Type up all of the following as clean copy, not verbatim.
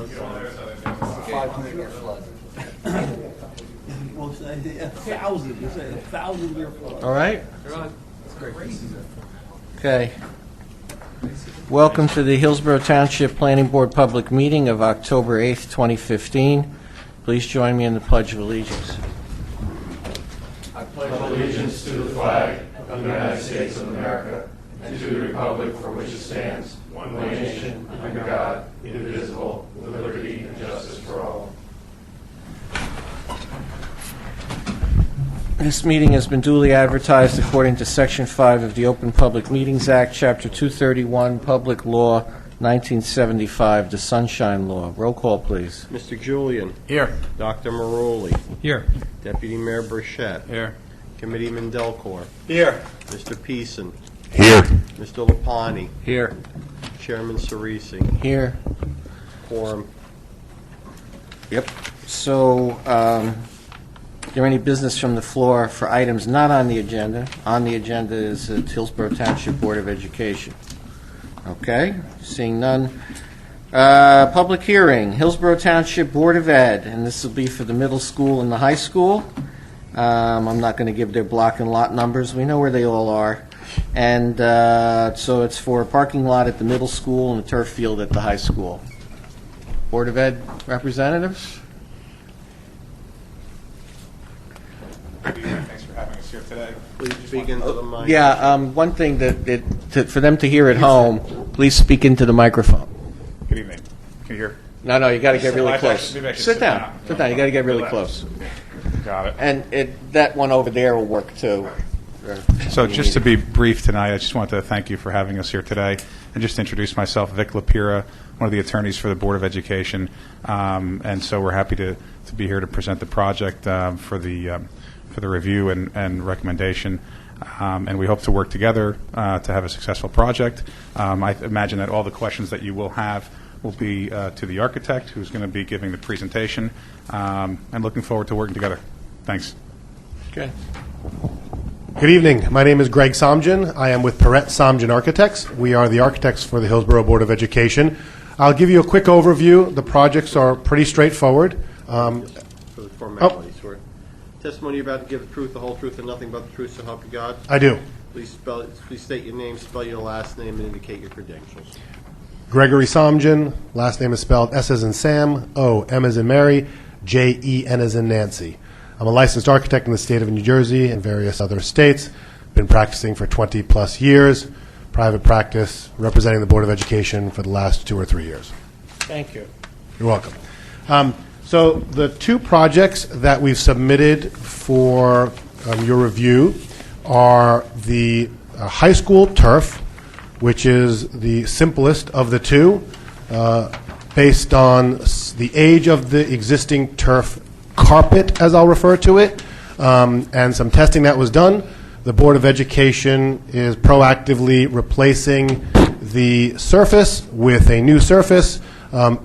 500-year flood. Well, say a thousand. You say a 1,000-year flood. All right? Okay. Welcome to the Hillsborough Township Planning Board public meeting of October 8th, 2015. Please join me in the Pledge of Allegiance. I pledge allegiance to the flag of the United States of America and to the republic for which it stands, one nation, under God, indivisible, with liberty and justice for all. This meeting has been duly advertised according to Section 5 of the Open Public Meetings Act, Chapter 231, Public Law 1975, the Sunshine Law. Roll call, please. Mr. Julian. Here. Dr. Maroli. Here. Deputy Mayor Burchett. Here. Committeeman Delcor. Here. Mr. Peason. Here. Mr. Lapani. Here. Chairman Cerisi. Here. Quorum. Yep. So, is there any business from the floor for items not on the agenda? On the agenda is the Hillsborough Township Board of Education. Okay, seeing none. Public hearing, Hillsborough Township Board of Ed, and this will be for the middle school and the high school. I'm not going to give their block and lot numbers. We know where they all are. And so it's for a parking lot at the middle school and a turf field at the high school. Board of Ed representatives? Thanks for having us here today. Please speak into the mic. Yeah, one thing for them to hear at home, please speak into the microphone. Good evening. Can you hear? No, you got to get really Maybe close. I should Sit down. Sit down. You got to get really Relax. close. Got it. And that one over there will work too. So just to be brief tonight, I just want to thank you for having us here today and just introduce myself, Vic Lapira, one of the attorneys for the Board of Education. And so we're happy to be here to present the project for the review and recommendation. And we hope to work together to have a successful project. I imagine that all the questions that you will have will be to the architect, who's going to be giving the presentation, and looking forward to working together. Thanks. Okay. Good evening. My name is Greg Somjan. I am with Perrette Somjan Architects. We are the architects for the Hillsborough Board of Education. I'll give you a quick overview. The projects are pretty straightforward. Just for the formalities. Testimony you're about to give the truth, the whole truth, and nothing but the truth, so help you God. I do. Please state your name, spell your last name, and indicate your credentials. Gregory Somjan. Last name is spelled S as in Sam, O, M as in Mary, J, E, N as in Nancy. I'm a licensed architect in the state of New Jersey and various other states. Been practicing for 20-plus years. Private practice, representing the Board of Education for the last 2 or 3 years. Thank you. You're welcome. So the two projects that we've submitted for your review are the high school turf, which is the simplest of the two, based on the age of the existing turf carpet, as I'll refer to it, and some testing that was done. The Board of Education is proactively replacing the surface with a new surface.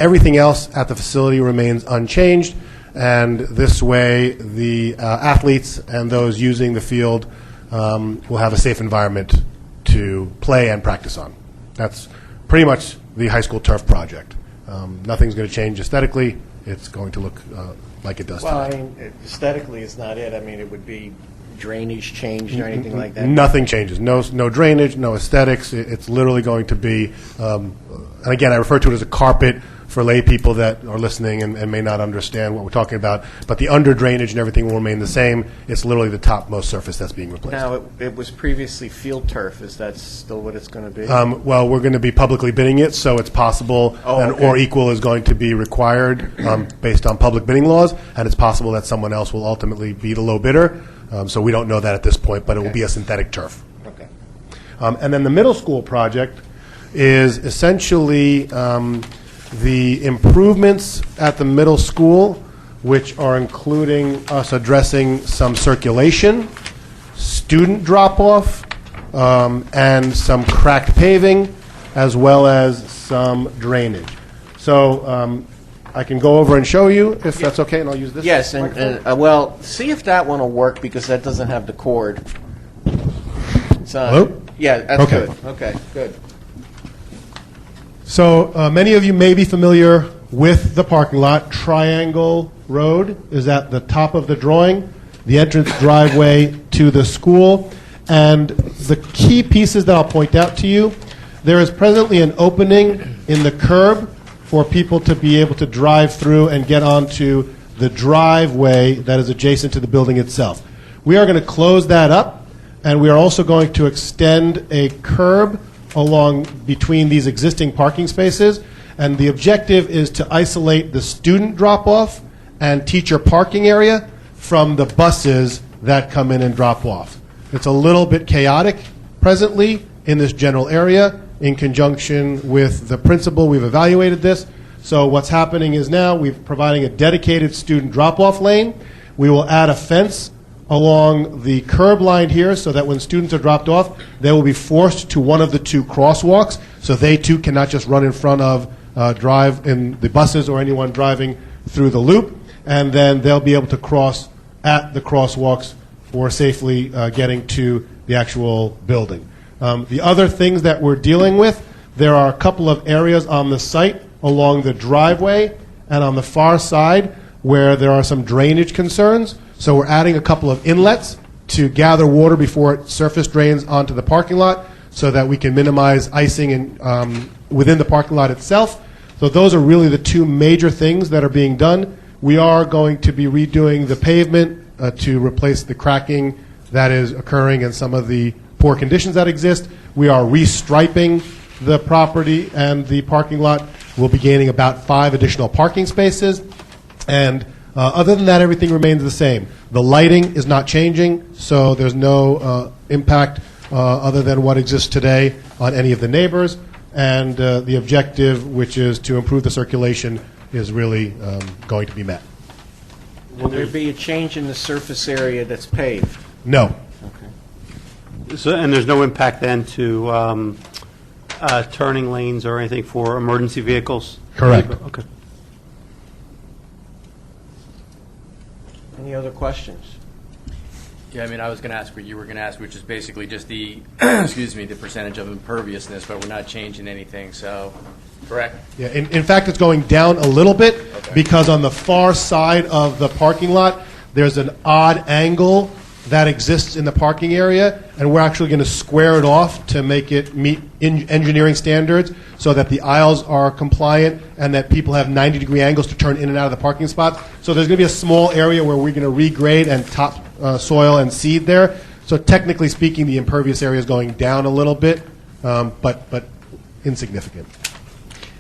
Everything else at the facility remains unchanged, and this way the athletes and those using the field will have a safe environment to play and practice on. That's pretty much the high school turf project. Nothing's going to change aesthetically. It's going to look like it does Well, today. I mean, aesthetically is not it. I mean, it would be drainage changed or anything like that. Nothing changes. No drainage, no aesthetics. It's literally going to be, and again, I refer to it as a carpet for lay people that are listening and may not understand what we're talking about. But the under drainage and everything will remain the same. It's literally the topmost surface that's being replaced. Now, it was previously field turf. Is that still what it's going to be? Well, we're going to be publicly bidding it, so it's possible an okay. or equal is going to be required based on public bidding laws, and it's possible that someone else will ultimately be the low bidder. So we don't know that at this point, but it will be a synthetic turf. Okay. And then the middle school project is essentially the improvements at the middle school, which are including us addressing some circulation, student drop-off, and some cracked paving, as well as some drainage. So I can go over and show you, if that's okay, and I'll use this. Yes, microphone. well, see if that one will work, because that doesn't have the cord. It's on. Hello? Yeah, that's Okay. good. Okay, good. So many of you may be familiar with the parking lot. Triangle Road is at the top of the drawing, the entrance driveway to the school. And the key pieces that I'll point out to you, there is presently an opening in the curb for people to be able to drive through and get onto the driveway that is adjacent to the building itself. We are going to close that up, and we are also going to extend a curb along between these existing parking spaces. And the objective is to isolate the student drop-off and teacher parking area from the buses that come in and drop off. It's a little bit chaotic presently in this general area. In conjunction with the principal, we've evaluated this. So what's happening is now we're providing a dedicated student drop-off lane. We will add a fence along the curb line here so that when students are dropped off, they will be forced to one of the two crosswalks, so they too cannot just run in front of drive in the buses or anyone driving through the loop, and then they'll be able to cross at the crosswalks for safely getting to the actual building. The other things that we're dealing with, there are a couple of areas on the site along the driveway and on the far side where there are some drainage concerns. So we're adding a couple of inlets to gather water before it surface drains onto the parking lot so that we can minimize icing within the parking lot itself. So those are really the two major things that are being done. We are going to be redoing the pavement to replace the cracking that is occurring and some of the poor conditions that exist. We are restriping the property and the parking lot. We'll be gaining about 5 additional parking spaces. And other than that, everything remains the same. The lighting is not changing, so there's no impact other than what exists today on any of the neighbors. And the objective, which is to improve the circulation, is really going to be met. Will there be a change in the surface area that's paved? No. So, and there's no impact then to turning lanes or anything for emergency vehicles? Correct. Okay. Any other questions? Yeah, I mean, I was going to ask what you were going to ask, which is basically just the, excuse me, the percentage of imperviousness, but we're not changing anything, so, correct? Yeah, in fact, it's going down a little bit because on the far side of the parking lot, there's an odd angle that exists in the parking area, and we're actually going to square it off to make it meet engineering standards so that the aisles are compliant and that people have 90-degree angles to turn in and out of the parking spots. So there's going to be a small area where we're going to regrade and top soil and seed there. So technically speaking, the impervious area is going down a little bit, but insignificant.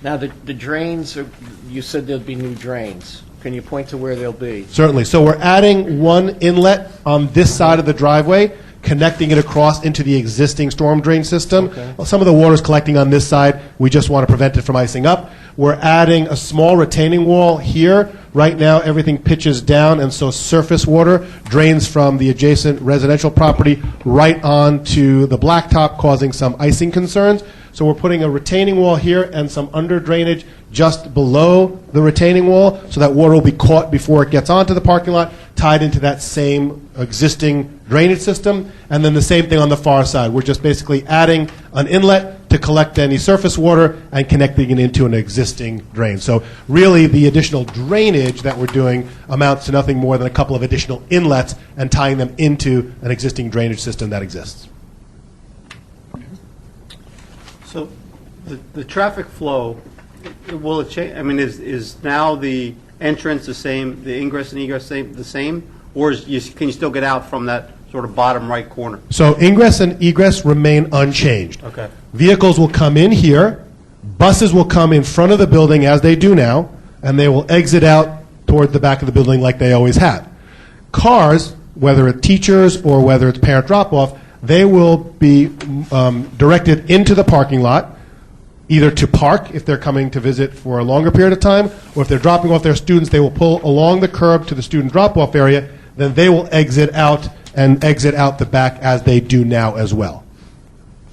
Now, the drains, you said there'll be new drains. Can you point to where they'll be? Certainly. So we're adding one inlet on this side of the driveway, connecting it across into the existing storm drain system. Okay. Well, some of the water is collecting on this side. We just want to prevent it from icing up. We're adding a small retaining wall here. Right now, everything pitches down, and so surface water drains from the adjacent residential property right onto the blacktop, causing some icing concerns. So we're putting a retaining wall here and some under drainage just below the retaining wall so that water will be caught before it gets onto the parking lot, tied into that same existing drainage system. And then the same thing on the far side. We're just basically adding an inlet to collect any surface water and connecting it into an existing drain. So really the additional drainage that we're doing amounts to nothing more than a couple of additional inlets and tying them into an existing drainage system that exists. So the traffic flow, will it change? I mean, is now the entrance the same, the ingress and egress the same? Or can you still get out from that sort of bottom right corner? So ingress and egress remain unchanged. Okay. Vehicles will come in here, buses will come in front of the building as they do now, and they will exit out toward the back of the building like they always have. Cars, whether it's teachers or whether it's parent drop-off, they will be directed into the parking lot, either to park if they're coming to visit for a longer period of time, or if they're dropping off their students, they will pull along the curb to the student drop-off area, then they will exit out and exit out the back as they do now as well.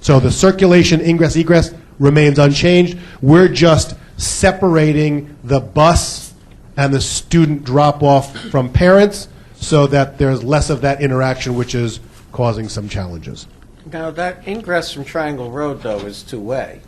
So the circulation, ingress, egress remains unchanged. We're just separating the bus and the student drop-off from parents so that there's less of that interaction, which is causing some challenges. Now, that ingress from Triangle Road, though, is two-way.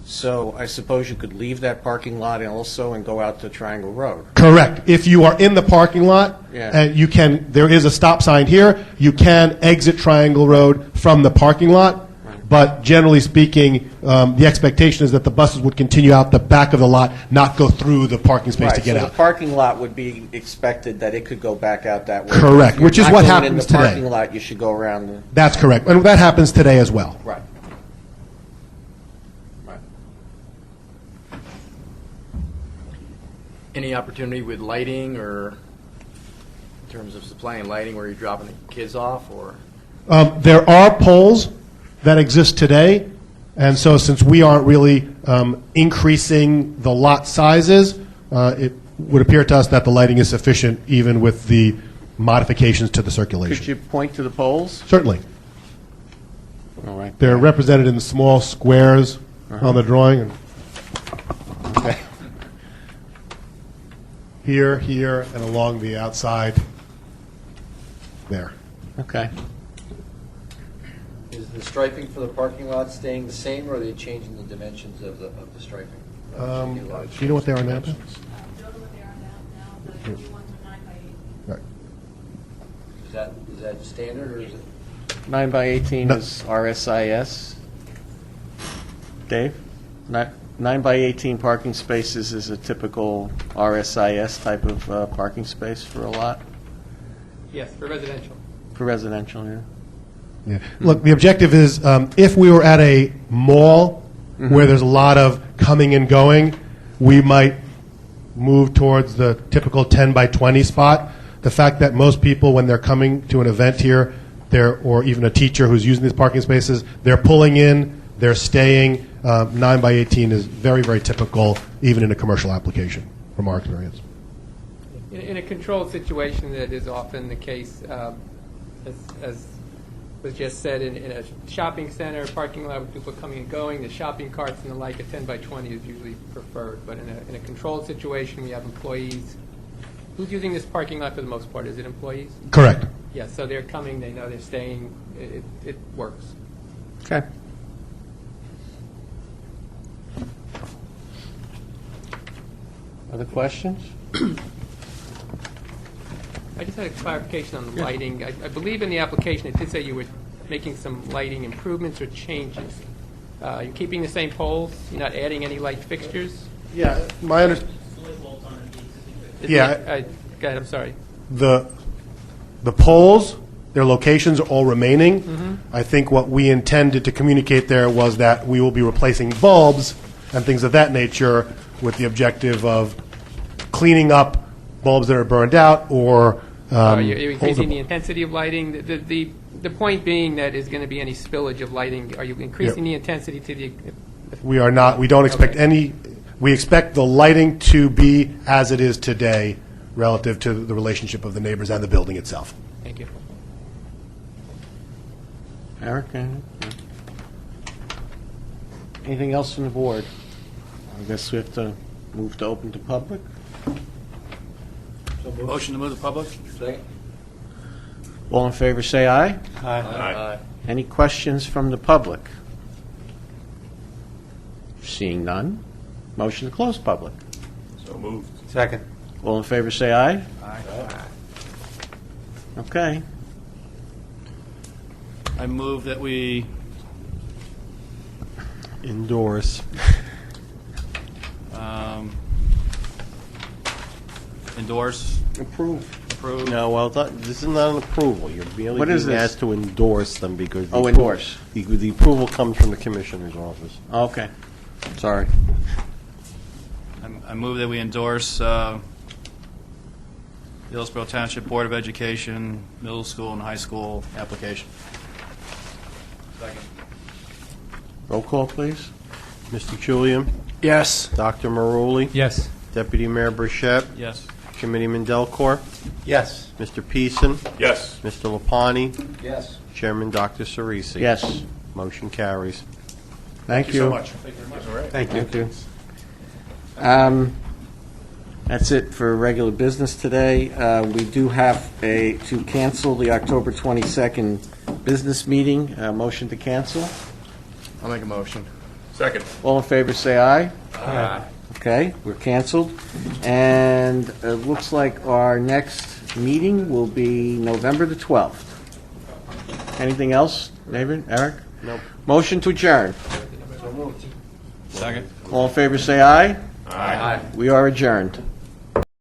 So I suppose you could leave that parking lot also and go out to Triangle Road. Correct. If you are in the parking lot, Yeah. and there is a stop sign here, you can exit Triangle Road from the parking lot, but generally speaking, the expectation is that the buses would continue out the back of the lot, not go through the parking space to get so out. the parking lot would be expected that it could go back out that way. Correct, If you're which is not what going happens in the today. parking lot, you should go around the... That's correct, and that happens today as well. Right. Right. Any opportunity with lighting or in terms of supplying lighting where you're dropping the kids off or? There are poles that exist today, and so since we aren't really increasing the lot sizes, it would appear to us that the lighting is sufficient even with the modifications to the circulation. Could you point to the poles? Certainly. All right. They're represented in small squares on the drawing. Okay. Here, here, and along the outside there. Okay. Is the striping for the parking lot staying the same, or are they changing the dimensions of the striping? Do you know what they are now? Ben? Those are what they are now, the new ones are 9 by 8. Right. Is that standard, or is it? 9 by 18 No. is RSIS. Dave? 9 by 18 parking spaces is a typical RSIS type of parking space for a lot, Yes, for residential. for residential, yeah. Yeah. Look, the objective is if we were at a mall where there's a lot of coming and going, we might move towards the typical 10 by 20 spot. The fact that most people, when they're coming to an event here, or even a teacher who's using these parking spaces, they're pulling in, they're staying. 9 by 18 is very, very typical, even in a commercial application, from our experience. In a controlled situation, that is often the case, as was just said, in a shopping center, parking lot with people coming and going, the shopping carts and the like, a 10 by 20 is usually preferred. But in a controlled situation, we have employees. Who's using this parking lot for the most part? Is it employees? Correct. Yeah, so they're coming, they know they're staying, it works. Okay. Other questions? I just had a clarification on the lighting. I believe in the application, it did say you were making some lighting improvements or changes. You're keeping the same poles? You're not adding any light fixtures? Yeah, my understanding. Yeah. Go ahead, I'm sorry. The poles, their locations are all remaining. I think what we intended to communicate there was that we will be replacing bulbs and things of that nature with the objective of cleaning up bulbs that are burned out or You're increasing the intensity of lighting? The point being that is going to be any spillage of lighting. Are you increasing the intensity to the... We are not. We don't expect Okay. any. We expect the lighting to be as it is today relative to the relationship of the neighbors and the building itself. Thank you. Eric, anything else from the board? I guess we have to move to open to public. Motion to move to public? Second? All in favor, say aye. Aye. Any questions from the public? Seeing none, motion to close public. So moved. Second. All in favor, say aye. Aye. Okay. I move that we Endorse. endorse, Approve. approve. No, well, this is not an approval. You're merely What is being this? asked to endorse them because... the Oh, appro- endorse. The approval comes from the Commissioner's office. Okay. Sorry. I move that we endorse the Hillsborough Township Board of Education middle school and high school application. Second. Roll call, please. Mr. Julian? Yes. Dr. Maroli? Yes. Deputy Mayor Burchett? Yes. Committeeman Delcor? Yes. Mr. Peason? Yes. Mr. Lapani? Yes. Chairman Dr. Cerisi? Yes. Motion carries. Thank you. So much. Thank you very much. Thank you. Thank you. That's it for regular business today. We do have to cancel the October 22nd business meeting. Motion to cancel. I'll make a motion. Second. All in favor, say aye. Aye. Okay, we're canceled. And it looks like our next meeting will be November the 12th. Anything else, David, Eric? Nope. Motion to adjourn. Second. All in favor, say aye. Aye. We are adjourned.